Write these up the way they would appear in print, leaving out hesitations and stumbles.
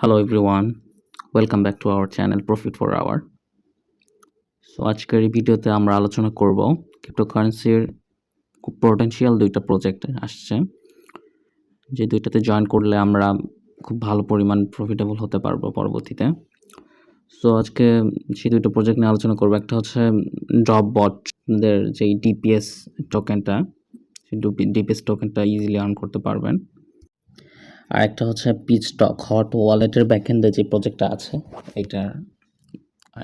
Hello everyone, welcome back to our channel Profit for Hour. So আজকের এই ভিডিওতে আমরা আলোচনা করব ক্রিপ্টোকারেন্সির খুব পোটেনশিয়াল দুইটা প্রজেক্ট আসছে, যে দুইটাতে জয়েন করলে আমরা খুব ভালো পরিমাণ প্রফিটেবল হতে পারবো পরবর্তীতে। সো আজকে সেই দুটো প্রজেক্ট নিয়ে আলোচনা করবো। একটা হচ্ছে ড্রপবটের যে ডিপিএস টোকেনটা, সেই ডিপিএস টোকেনটা ইজিলি আর্ন করতে পারবেন। আর একটা হচ্ছে পিচস্টক হট ওয়ালেটের ব্যাকএন্ডে যে প্রজেক্টটা আছে,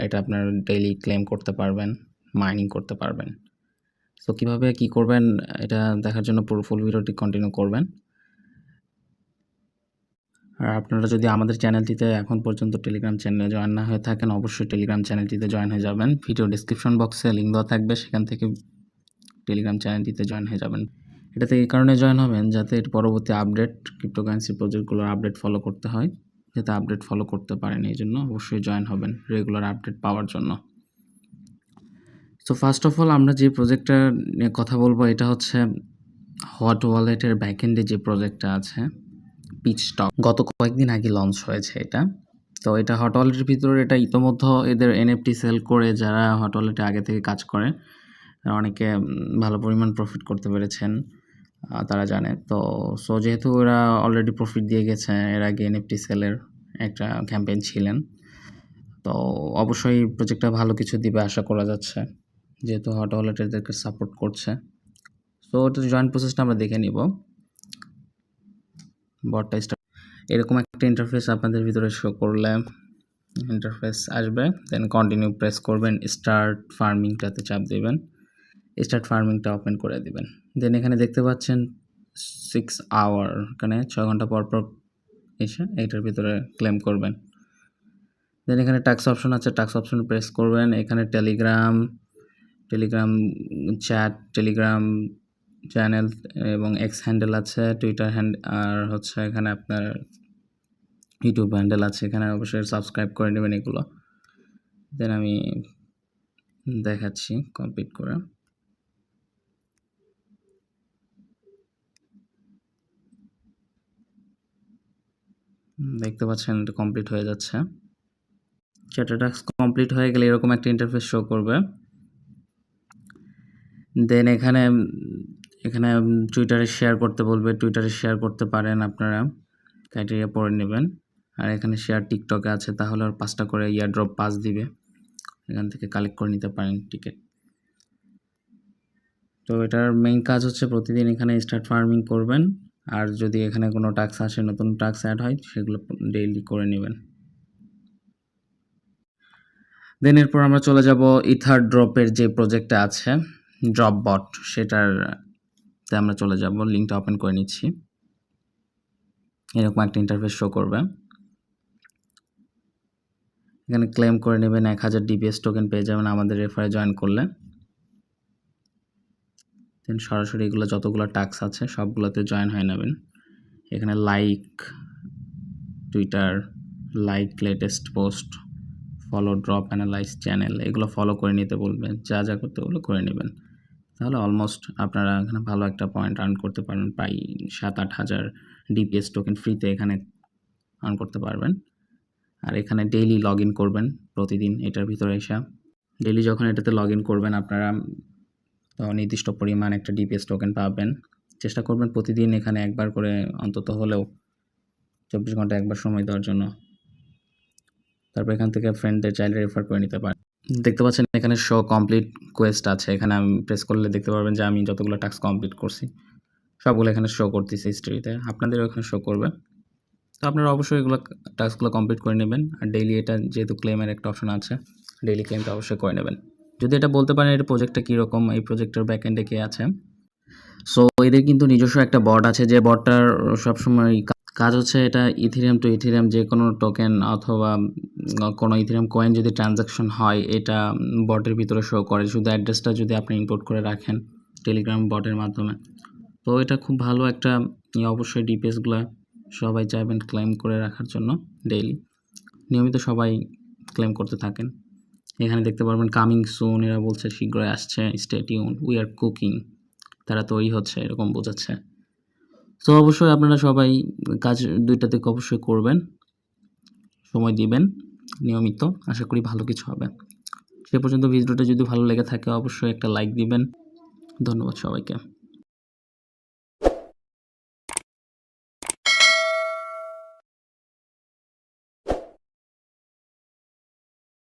এটা আপনার ডেইলি ক্লেম করতে পারবেন, মাইনিং করতে পারবেন। সো কীভাবে কী করবেন এটা দেখার জন্য পুরো ফুল ভিডিওটি কন্টিনিউ করবেন। আর আপনারা যদি আমাদের চ্যানেলটিতে এখন পর্যন্ত টেলিগ্রাম চ্যানেলে জয়েন না হয়ে থাকেন, অবশ্যই টেলিগ্রাম চ্যানেলটিতে জয়েন হয়ে যাবেন। ভিডিও ডিসক্রিপশন বক্সে লিঙ্ক দেওয়া থাকবে, সেখান থেকে টেলিগ্রাম চ্যানেলটিতে জয়েন হয়ে যাবেন। এটাতে এই কারণে জয়েন হবেন যাতে এর পরবর্তী আপডেট, ক্রিপ্টোকারেন্সি প্রজেক্টগুলোর আপডেট ফলো করতে হয়, যাতে আপডেট ফলো করতে পারেন। এই জন্য অবশ্যই জয়েন হবেন রেগুলার আপডেট পাওয়ার জন্য। সো ফার্স্ট অফ অল আমরা যে প্রজেক্টটা নিয়ে কথা বলবো এটা হচ্ছে হট ওয়ালেটের ব্যাকএন্ডে যে প্রজেক্টটা আছে পিচস্টক। গত কয়েকদিন আগে লঞ্চ হয়েছে এটা। তো এটা হট ওয়ালেটের ভিতরে এটা ইতোমধ্যে এদের এনএফটি সেল করে যারা হট ওয়ালেটে আগে থেকে কাজ করে অনেকে ভালো পরিমাণ প্রফিট করতে পেরেছেন, তারা জানে। তো সো যেহেতু ওরা অলরেডি প্রফিট দিয়ে গেছে, এর আগে এনএফটি সেলের একটা ক্যাম্পেইন ছিলেন, তো অবশ্যই প্রজেক্টটা ভালো কিছু দিবে আশা করা যাচ্ছে, যেহেতু হট ওয়ালেট এদেরকে সাপোর্ট করছে। সো ওটা জয়েন প্রসেসটা আমরা দেখে নিব। বটটা স্টার্ট, এরকম একটা ইন্টারফেস আপনাদের ভিতরে শো করলে ইন্টারফেস আসবে, দেন কন্টিনিউ প্রেস করবেন, স্টার্ট ফার্মিংটাতে চাপ দেবেন, স্টার্ট ফার্মিংটা ওপেন করে দিবেন। দেন এখানে দেখতে পাচ্ছেন 6 আওয়ার, এখানে 6 ঘন্টা পর পর এসে এইটার ভিতরে ক্লেম করবেন। দেন এখানে টাস্ক অপশন আছে, টাস্ক অপশন প্রেস করবেন। এখানে টেলিগ্রাম চ্যাট, টেলিগ্রাম চ্যানেল এবং এক্স হ্যান্ডেল আছে, টুইটার আর হচ্ছে এখানে আপনার ইউটিউব হ্যান্ডেল আছে। এখানে অবশ্যই সাবস্ক্রাইব করে নেবেন এগুলো। দেন আমি দেখাচ্ছি কমপ্লিট করে। দেখতে পাচ্ছেন এটা কমপ্লিট হয়ে যাচ্ছে। চ্যাট টাস্ক কমপ্লিট হয়ে গেলে এরকম একটা ইন্টারফেস শো করবে। দেন এখানে টুইটারে শেয়ার করতে বলবে, টুইটারে শেয়ার করতে পারেন, আপনারা ক্রাইটেরিয়া পড়ে নেবেন। আর এখানে শেয়ার টিকটকে আছে, তাহলে আর 5টা করে ইয়ারড্রপ পাস দিবে, এখান থেকে কালেক্ট করে নিতে পারেন টিকিট। তো এটার মেইন কাজ হচ্ছে প্রতিদিন এখানে স্টার্ট ফার্মিং করবেন, আর যদি এখানে কোনো টাস্ক আসে, নতুন টাস্ক অ্যাড হয়, সেগুলো ডেইলি করে নেবেন। দেন এরপর আমরা চলে যাব ইথার ড্রপের যে প্রজেক্টটা আছে ড্রপবট, সেটারতে আমরা চলে যাব। লিঙ্কটা ওপেন করে নিচ্ছি। এরকম একটা ইন্টারফেস শো করবে। এখানে ক্লেম করে নেবেন, 1000 ডিপিএস টোকেন পেয়ে যাবেন আমাদের রেফারে জয়েন করলে। দেন সরাসরি এগুলো যতগুলো টাস্ক আছে সবগুলোতে জয়েন হয়ে নেবেন। এখানে like Twitter, like latest post, follow drop analyse channel, এগুলো ফলো করে নিতে বলবেন। যা যা করতে ওগুলো করে নেবেন, তাহলে অলমোস্ট আপনারা এখানে ভালো একটা পয়েন্ট আর্ন করতে পারবেন। প্রায় 7-8 হাজার ডিপিএস টোকেন ফ্রিতে এখানে আর্ন করতে পারবেন। আর এখানে ডেইলি লগ ইন করবেন প্রতিদিন। এটার ভিতরে এসে ডেইলি যখন এটাতে লগ ইন করবেন, আপনারা নির্দিষ্ট পরিমাণ একটা ডিপিএস টোকেন পাবেন। চেষ্টা করবেন প্রতিদিন এখানে একবার করে অন্তত হলেও 24 ঘন্টা একবার সময় দেওয়ার জন্য। তারপর এখান থেকে ফ্রেন্ডদের চাইলে রেফার করে নিতে পারেন। দেখতে পাচ্ছেন এখানে শো কমপ্লিট কোয়েস্ট আছে, এখানে আমি প্রেস করলে দেখতে পারবেন যে আমি যতগুলো টাস্ক কমপ্লিট করছি সবগুলো এখানে শো করতেছে হিস্ট্রিতে, আপনাদেরও এখানে শো করবে। তো আপনারা অবশ্যই এগুলো টাস্কগুলো কমপ্লিট করে নেবেন। আর ডেইলি এটা যেহেতু ক্লেমের একটা অপশন আছে, ডেইলি ক্লেমটা অবশ্যই করে নেবেন। যদি এটা বলতে পারেন এটা প্রজেক্টটা কীরকম, এই প্রজেক্টের ব্যাকএন্ডে কে আছে। সো এদের কিন্তু নিজস্ব একটা বট আছে, যে বটটার সবসময় কাজ হচ্ছে এটা ইথেরিয়াম টু ইথেরিয়াম যে কোনো টোকেন অথবা কোনো ইথেরিয়াম কয়েন যদি ট্রানজাকশন হয়, এটা বটের ভিতরে শো করে। শুধু অ্যাড্রেসটা যদি আপনি ইনপুট করে রাখেন টেলিগ্রাম বটের মাধ্যমে, তো এটা খুব ভালো একটা অবশ্যই ডিপিএসগুলো সবাই চাইবেন ক্লেম করে রাখার জন্য। ডেইলি নিয়মিত সবাই ক্লেম করতে থাকেন। এখানে দেখতে পারবেন কামিং সুন, এরা বলছে শীঘ্রই আসছে, stay tune, we are cooking, তারা তৈরি হচ্ছে, এরকম বোঝাচ্ছে। তো অবশ্যই আপনারা সবাই কাজ দুইটা থেকে অবশ্যই করবেন। সময় দিবেন নিয়মিত, আশা করি ভালো কিছু হবে। সে পর্যন্ত ভিডিওটা যদি ভালো লেগে থাকে অবশ্যই একটা লাইক দিবেন। ধন্যবাদ সবাইকে।